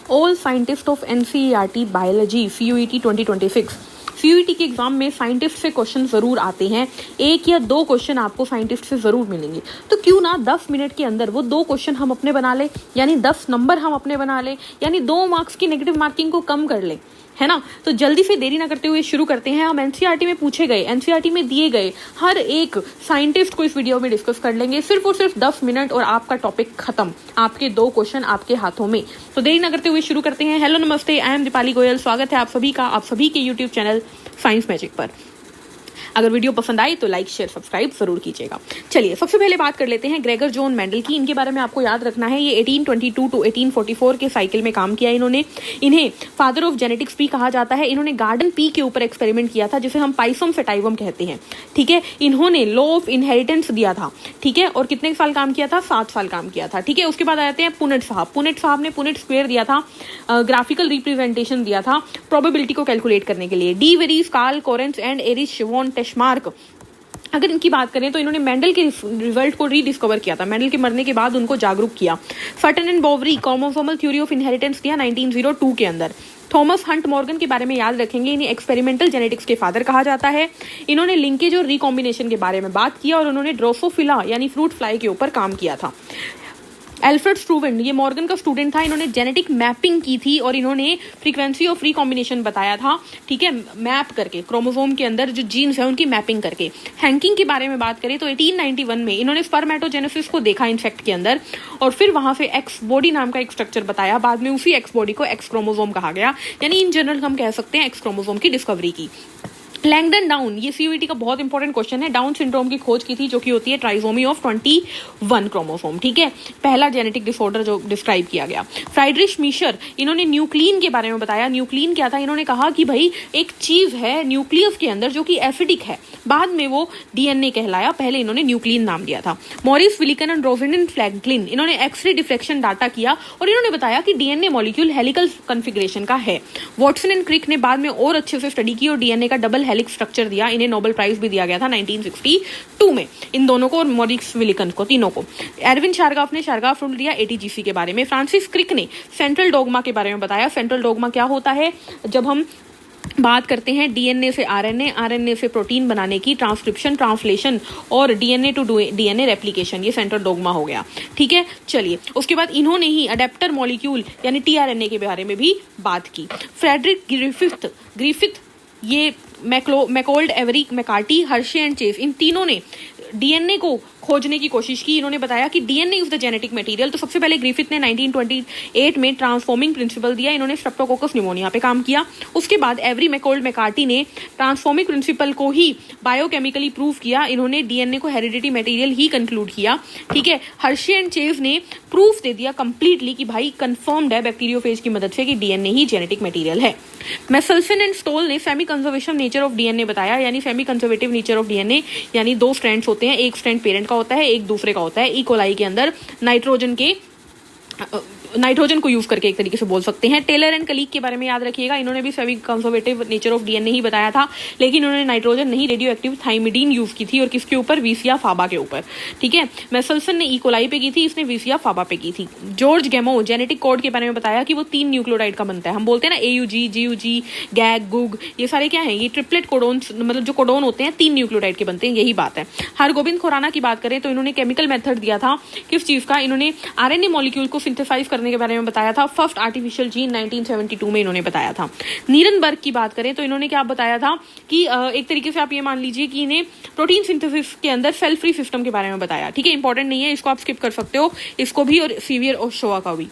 All scientist of NCERT biology CUET 2026। CUET के exam में scientist से क्वेश्चन जरूर आते हैं, 1 या 2 क्वेश्चन आपको साइंटिस्ट से जरूर मिलेंगे। तो क्यों ना 10 मिनट के अंदर वो 2 क्वेश्चन हम अपने बना ले, यानी 10 नंबर हम अपने बना ले, यानी 2 मार्क्स की नेगेटिव मार्किंग को कम कर ले, है ना। तो जल्दी से देरी ना करते हुए शुरू करते हैं। हम NCERT में पूछे गए, NCERT में दिए गए हर एक साइंटिस्ट को इस वीडियो में डिस्कस कर लेंगे, सिर्फ और सिर्फ 10 मिनट और आपका टॉपिक खत्म, आपके 2 क्वेश्चन आपके हाथों में। तो देरी ना करते हुए शुरू करते हैं। हेलो नमस्ते, आई एम दीपाली गोयल। स्वागत है आप सभी का आप सभी के यूट्यूब चैनल साइंस मैजिक पर। अगर वीडियो पसंद आई तो लाइक शेयर सब्सक्राइब जरूर कीजिएगा। चलिए सबसे पहले बात कर लेते हैं ग्रेगर जॉन मेंडल की। इनके बारे में आपको याद रखना है, ये 1822 टू 1844 के साइकिल में काम किया इन्होंने। इन्हें फादर ऑफ जेनेटिक्स भी कहा जाता है। इन्होंने गार्डन पी के ऊपर एक्सपेरिमेंट किया था, जिसे हम पाइसम फेटाइवम कहते हैं, ठीक है। इन्होंने लॉ ऑफ इनहेरिटेंस दिया था, ठीक है, और कितने साल काम किया था? 7 साल काम किया था, ठीक है। उसके बाद आते हैं पुनेट साहब। पुनेट साहब ने पुनेट स्क्वायर दिया था, ग्राफिकल रिप्रेजेंटेशन दिया था प्रोबेबिलिटी को कैलकुलेट करने के लिए। De Vries, Carl Correns and Erich von Tschermak. अगर इनकी बात करें तो इन्होंने मेंडल के रिजल्ट को रीडिस्कवर किया था, मेंडल के मरने के बाद उनको जागरूक किया। Sutton and Boveri chromosomal theory of inheritance दिया 1902 के अंदर। थॉमस हंट मॉर्गन के बारे में याद रखेंगे, इन्हें एक्सपेरिमेंटल जेनेटिक्स के फादर कहा जाता है। इन्होंने लिंकेज और रिकॉम्बिनेशन के बारे में बात किया और उन्होंने ड्रोसोफिला यानी फ्रूट फ्लाई के ऊपर काम किया था। एल्फ्रेड स्ट्रूवेन, ये मॉर्गन का स्टूडेंट था, इन्होंने जेनेटिक मैपिंग की थी और इन्होंने फ्रीक्वेंसी ऑफ रिकॉम्बिनेशन बताया था, ठीक है, मैप करके क्रोमोसोम के अंदर जो जीन्स है उनकी मैपिंग करके। हैंकिंग के बारे में बात करें तो 1891 में इन्होंने स्पर्मेटोजेनेसिस को देखा इंसेक्ट के अंदर और फिर वहां से एक्स बॉडी नाम का एक स्ट्रक्चर बताया। बाद में उसी एक्स बॉडी को एक्स क्रोमोसोम कहा गया, यानी इन जनरल हम कह सकते हैं एक्स क्रोमोसोम की डिस्कवरी की। लैंगडन डाउन, ये CUET का बहुत इंपॉर्टेंट क्वेश्चन है, डाउन सिंड्रोम की खोज की थी, जो कि होती है ट्राइसोमी ऑफ 21 क्रोमोसोम, ठीक है, पहला जेनेटिक डिसऑर्डर जो डिस्क्राइब किया गया। फ्राइड्रिश मीशर, इन्होंने न्यूक्लिन के बारे में बताया। न्यूक्लिन क्या था? इन्होंने कहा कि भाई एक चीज है न्यूक्लियस के अंदर जो कि एसिडिक है, बाद में वो DNA कहलाया, पहले इन्होंने न्यूक्लिन नाम दिया था। मॉरिस विलिकन एंड रोजलिंड फ्रैंकलिन, इन्होंने एक्सरे डिफ्लेक्शन डाटा किया और इन्होंने बताया कि DNA मॉलिक्यूल हेलिकल कॉन्फ़िगरेशन का है। वॉटसन एंड क्रिक ने बाद में और अच्छे से स्टडी की और DNA का डबल हेलिक्स स्ट्रक्चर दिया। इन्हें नोबेल प्राइज भी दिया गया था 1962 में, इन दोनों को और मॉरिस विलिकन को, तीनों को। एरविन शारगाफ ने शारगाफ रूल दिया ATGC के बारे में। फ्रांसिस क्रिक ने सेंट्रल डोगमा के बारे में बताया। सेंट्रल डोगमा क्या होता है? जब हम बात करते हैं DNA से RNA, RNA से प्रोटीन बनाने की, ट्रांसक्रिप्शन, ट्रांसलेशन और DNA टू DNA रेप्लिकेशन, ये सेंट्रल डोगमा हो गया, ठीक है। चलिए उसके बाद इन्होंने ही अडेप्टर मॉलिक्यूल यानी tRNA के बारे में भी बात की। फ्रेडरिक ग्रिफिथ, ये मैकोल्ड, एवरिक, मैकार्टी, हर्शे एंड चेस, इन तीनों ने DNA को खोजने की कोशिश की। इन्होंने बताया कि DNA is the genetic material. तो सबसे पहले ग्रिफिथ ने 1928 में ट्रांसफॉर्मिंग प्रिंसिपल दिया, इन्होंने स्ट्रेप्टोकोकस निमोनिया पे काम किया। उसके बाद एवरी मैकोल्ड, मैकार्टी ने ट्रांसफॉर्मिंग प्रिंसिपल को ही बायोकेमिकली प्रूव किया, इन्होंने DNA को हेरिडिटी मटेरियल ही कंक्लूड किया, ठीक है। हर्शे एंड चेज ने प्रूफ दे दिया कंप्लीटली कि भाई कंफर्म्ड है बैक्टीरियोफेज की मदद से कि DNA ही जेनेटिक मटेरियल है। मेसल्सन एंड स्टोल ने semi conservation nature of DNA बताया, यानी semi conservative nature of DNA, यानी 2 स्ट्रैंड्स होते हैं, एक स्ट्रैंड पेरेंट का होता है, एक दूसरे का होता है। ई कोलाई के अंदर नाइट्रोजन को यूज करके एक तरीके से बोल सकते हैं। टेलर एंड कलीग के बारे में याद रखिएगा, इन्होंने भी semi conservative nature of DNA ही बताया था, लेकिन उन्होंने नाइट्रोजन नहीं, रेडियो एक्टिव थाइमिडीन यूज की थी, और किसके ऊपर? विसिया फाबा के ऊपर, ठीक है। मेसल्सन ने ई कोलाई पे की थी, इसने विसिया फाबा पे की थी। जॉर्ज गेमो जेनेटिक कोड के बारे में बताया कि वो 3 न्यूक्लियोटाइड का बनता है। हम बोलते हैं ना AUG, GUG, गैग, गुग, ये सारे क्या है? ये ट्रिपलेट कोडोन, मतलब जो कोडोन होते हैं 3 न्यूक्लियोटाइड के बनते हैं, यही बात है। हरगोबिंद खुराना की बात करें तो इन्होंने केमिकल मेथड दिया था, किस चीज का? इन्होंने RNA मॉलिक्यूल को सिंथेसाइज करने के बारे में बताया था। फर्स्ट आर्टिफिशियल जीन 1972 में इन्होंने बताया था। नीरनबर्ग की बात करें तो इन्होंने क्या बताया था कि एक तरीके से आप ये मान लीजिए कि इन्हें प्रोटीन सिंथेसिस के अंदर सेल फ्री सिस्टम के बारे में बताया, ठीक है। इंपॉर्टेंट नहीं है, इसको आप स्किप कर सकते हो, इसको भी और सीवियर और शोआ का भी।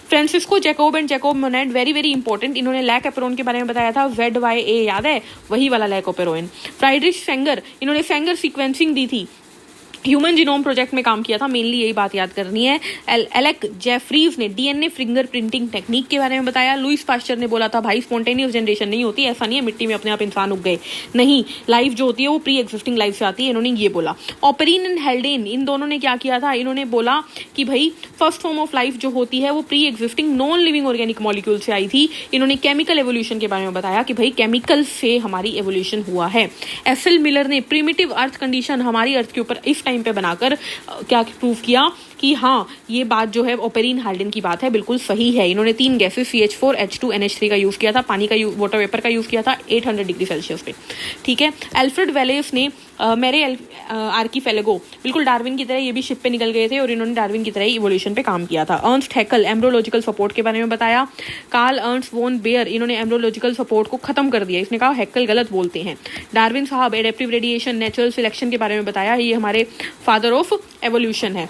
Francisco Jacob and Jacob Monod, very very important, इन्होंने लैक एपेरोन के बारे में बताया था। ZYA याद है? वही वाला लैक एपेरोन। फ्राइड्रिश सेंगर, इन्होंने सेंगर सीक्वेंसिंग दी थी, ह्यूमन जीनोम प्रोजेक्ट में काम किया था, मेनली यही बात याद करनी है। एलेक जेफरीज ने DNA फिंगर प्रिंटिंग टेक्निक के बारे में बताया। लुइस पास्चर ने बोला था भाई स्पॉन्टेनियस जनरेशन नहीं होती, ऐसा नहीं है मिट्टी में अपने आप इंसान उग गए, नहीं, लाइफ जो होती है वो प्री एग्जिस्टिंग लाइफ से आती है, इन्होंने ये बोला। ऑपरीन एंड हेल्डेन, इन दोनों ने क्या किया था? इन्होंने बोला कि भाई फर्स्ट फॉर्म ऑफ लाइफ जो होती है वो pre existing non living organic molecule से आई थी। इन्होंने केमिकल एवोल्यूशन के बारे में बताया कि भाई केमिकल से हमारी एवोल्यूशन हुआ है। SL मिलर ने प्रिमिटिव अर्थ कंडीशन हमारी अर्थ के ऊपर इस टाइम पे बनाकर क्या प्रूव किया कि हाँ ये बात जो है ओपेरिन हार्डन की बात है, बिल्कुल सही है। इन्होंने 3 गैसेस CH4 H2 NH3 का यूज़ किया था, पानी का वाटर वेपर का यूज़ किया था 800 डिग्री सेल्सियस पे, ठीक है। एल्फ्रेड वेलेस ने मेरे आर्कीफेलेगो, बिल्कुल डार्विन की तरह ये भी शिप पे निकल गए थे और इन्होंने डार्विन की तरह ही इवोल्यूशन पे काम किया था। अर्नस्ट हैकल एम्ब्रोलॉजिकल सपोर्ट के बारे में बताया। कार्ल अर्नस्ट वॉन बेयर, इन्होंने एम्ब्रोलॉजिकल सपोर्ट को खत्म कर दिया, इसने कहा हैकल गलत बोलते हैं। डार्विन साहब एडेप्टिव रेडिएशन नेचुरल सिलेक्शन के बारे में बताया, ये हमारे फादर ऑफ एवोल्यूशन है।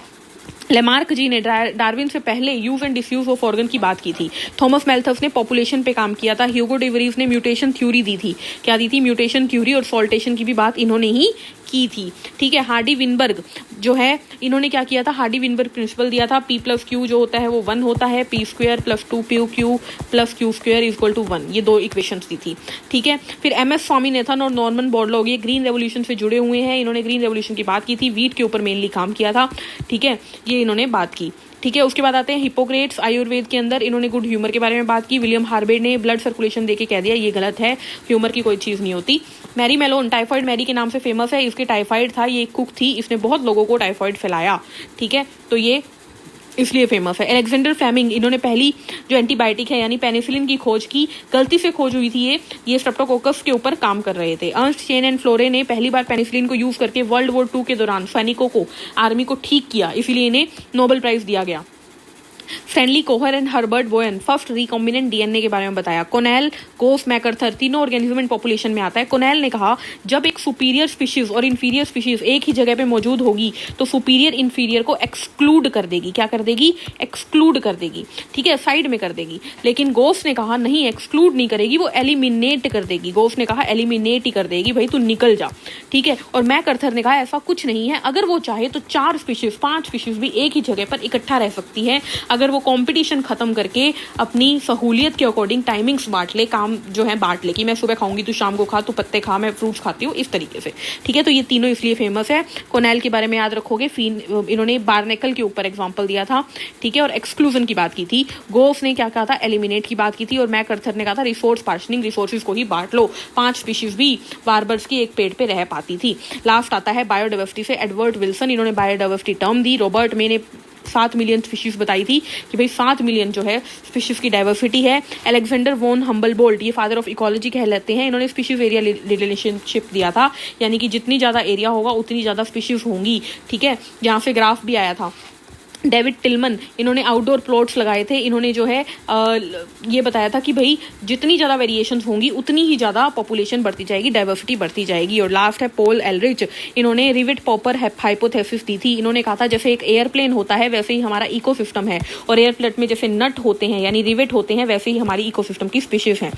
लेमार्क जी ने डार्विन से पहले use and disuse of organ की बात की थी। थॉमस मैल्थस ने पॉपुलेशन पे काम किया था। ह्यूगो डे वरीज ने म्यूटेशन थ्योरी दी थी, क्या दी थी? म्यूटेशन थ्योरी, और सॉल्टेशन की भी बात इन्होंने ही की थी, ठीक है। हार्डी विनबर्ग जो है, इन्होंने क्या किया था? हार्डी विनबर्ग प्रिंसिपल दिया था, P+Q जो होता है वो 1 होता है, P² + 2PQ + Q² = 1, ये 2 इक्वेशंस दी थी, ठीक है। फिर MS स्वामीनाथन और नॉर्मन बोरलॉग, ये ग्रीन रेवोल्यूशन से जुड़े हुए हैं, इन्होंने ग्रीन रेवोल्यूशन की बात की थी, वीट के ऊपर मेनली काम किया था, ठीक है, ये इन्होंने बात की, ठीक है। उसके बाद आते हैं हिपोक्रेट्स, आयुर्वेद के अंदर इन्होंने गुड ह्यूमर के बारे में बात की। विलियम हार्बेड ने ब्लड सर्कुलेशन देके कह दिया ये गलत है, ह्यूमर की कोई चीज़ नहीं होती। मैरी मेलोन टाइफाइड मैरी के नाम से फेमस है, इसके टाइफाइड था, ये कुक थी, इसने बहुत लोगों को टाइफाइड फैलाया, ठीक है, तो ये इसलिए फेमस है। अलेक्जेंडर फ्लेमिंग, इन्होंने पहली जो एंटीबायोटिक है यानी पेनिसिलिन की खोज की, गलती से खोज हुई थी ये स्ट्रेप्टोकोकस के ऊपर काम कर रहे थे। अर्नस्ट चेन एंड फ्लोरे ने पहली बार पेनिसिलिन को यूज करके वर्ल्ड वॉर 2 के दौरान सैनिकों को, आर्मी को ठीक किया, इसीलिए इन्हें नोबेल प्राइज दिया गया। Stanley Cohen and Herbert Boyer first recombinant DNA के बारे में बताया। कोनेल, गोस, मैकर्थर तीनों ऑर्गेनिज्म एंड पॉपुलेशन में आता है। कोनेल ने कहा जब एक सुपीरियर स्पीशीज और इंफीरियर स्पीशीज एक ही जगह पे मौजूद होगी तो सुपीरियर इंफीरियर को एक्सक्लूड कर देगी, क्या कर देगी? एक्सक्लूड कर देगी, ठीक है, साइड में कर देगी। लेकिन गोस ने कहा नहीं, एक्सक्लूड नहीं करेगी, वो एलिमिनेट कर देगी। गोस ने कहा एलिमिनेट ही कर देगी, भाई तू निकल जा, ठीक है। और मैकर्थर ने कहा ऐसा कुछ नहीं है, अगर वो चाहे तो 4 स्पीशीज 5 स्पीशीज भी एक ही जगह पर इकट्ठा रह सकती है, अगर वो कंपटीशन खत्म करके अपनी सहूलियत के अकॉर्डिंग टाइमिंग्स बांट ले, काम जो है बांट ले, कि मैं सुबह खाऊंगी तू शाम को खा, तू पत्ते खा मैं फ्रूट्स खाती हूँ, इस तरीके से, ठीक है। तो ये तीनों इसलिए फेमस है। कोनेल के बारे में याद रखोगे, इन्होंने बार्नेकल के ऊपर एग्जांपल दिया था, ठीक है, और एक्सक्लूजन की बात की थी। गोफ ने क्या कहा था? एलिमिनेट की बात की थी। और मैकर्थर ने कहा था रिसोर्स पार्शनिंग, रिसोर्सेज को ही बांट लो, 5 स्पीशीज भी बार्बर्स की एक पेड़ पे रह पाती थी। लास्ट आता है बायोडाइवर्सिटी से, एडवर्ड विल्सन, इन्होंने बायोडाइवर्सिटी टर्म दी। रॉबर्ट मे ने 7 मिलियन स्पीशीज बताई थी कि भाई 7 मिलियन जो है स्पीशीज की डाइवर्सिटी है। अलेक्जेंडर वॉन हम्बलबोल्ट, ये फादर ऑफ इकोलॉजी कहलाते हैं, इन्होंने स्पीशीज एरिया रिलेशनशिप दिया था, यानी कि जितनी ज़्यादा एरिया होगा उतनी ज़्यादा स्पीशीज होंगी, ठीक है, जहाँ से ग्राफ भी आया था। डेविड टिलमन, इन्होंने आउटडोर प्लॉट्स लगाए थे, इन्होंने जो है ये बताया था कि भाई जितनी ज़्यादा वेरिएशंस होंगी उतनी ही ज़्यादा पॉपुलेशन बढ़ती जाएगी, डाइवर्सिटी बढ़ती जाएगी। और लास्ट है पॉल एलरिच, इन्होंने रिविट पॉपर हाइपोथेसिस दी थी। इन्होंने कहा था जैसे एक एयरप्लेन होता है वैसे ही हमारा इकोसिस्टम है, और एयरप्लेन में जैसे नट होते हैं यानी रिविट होते हैं, वैसे ही हमारी इकोसिस्टम की स्पीशीज हैं।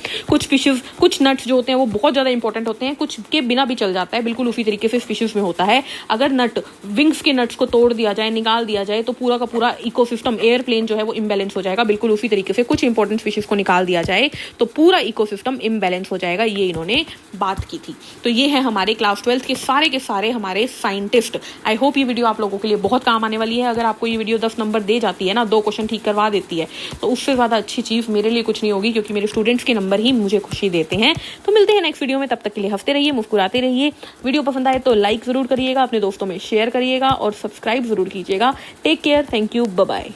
कुछ नट्स जो होते हैं वो बहुत ज़्यादा इंपॉर्टेंट होते हैं, कुछ के बिना भी चल जाता है, बिल्कुल उसी तरीके से स्पीशीज में होता है। अगर विंग्स के नट्स को तोड़ दिया जाए, निकाल दिया जाए, तो पूरा का पूरा इकोसिस्टम एयरप्लेन जो है वो इम्बैलेंस हो जाएगा। बिल्कुल उसी तरीके से कुछ इंपॉर्टेंट स्पीशीज को निकाल दिया जाए तो पूरा इकोसिस्टम इम्बैलेंस हो जाएगा, ये इन्होंने बात की थी। तो ये है हमारे क्लास 12 के सारे हमारे साइंटिस्ट। आई होप ये वीडियो आप लोगों के लिए बहुत काम आने वाली है। अगर आपको ये वीडियो 10 नंबर दे जाती है ना, 2 क्वेश्चन ठीक करवा देती है, तो उससे ज़्यादा अच्छी चीज़ मेरे लिए कुछ नहीं होगी, क्योंकि मेरे स्टूडेंट्स के नंबर ही मुझे खुशी देते हैं। तो मिलते हैं नेक्स्ट वीडियो में, तब तक के लिए हंसते रहिए, मुस्कुराते रहिए। वीडियो पसंद आए तो लाइक ज़रूर करिएगा, अपने दोस्तों में शेयर करिएगा और सब्सक्राइब ज़रूर कीजिएगा। Take care, thank you, bye bye.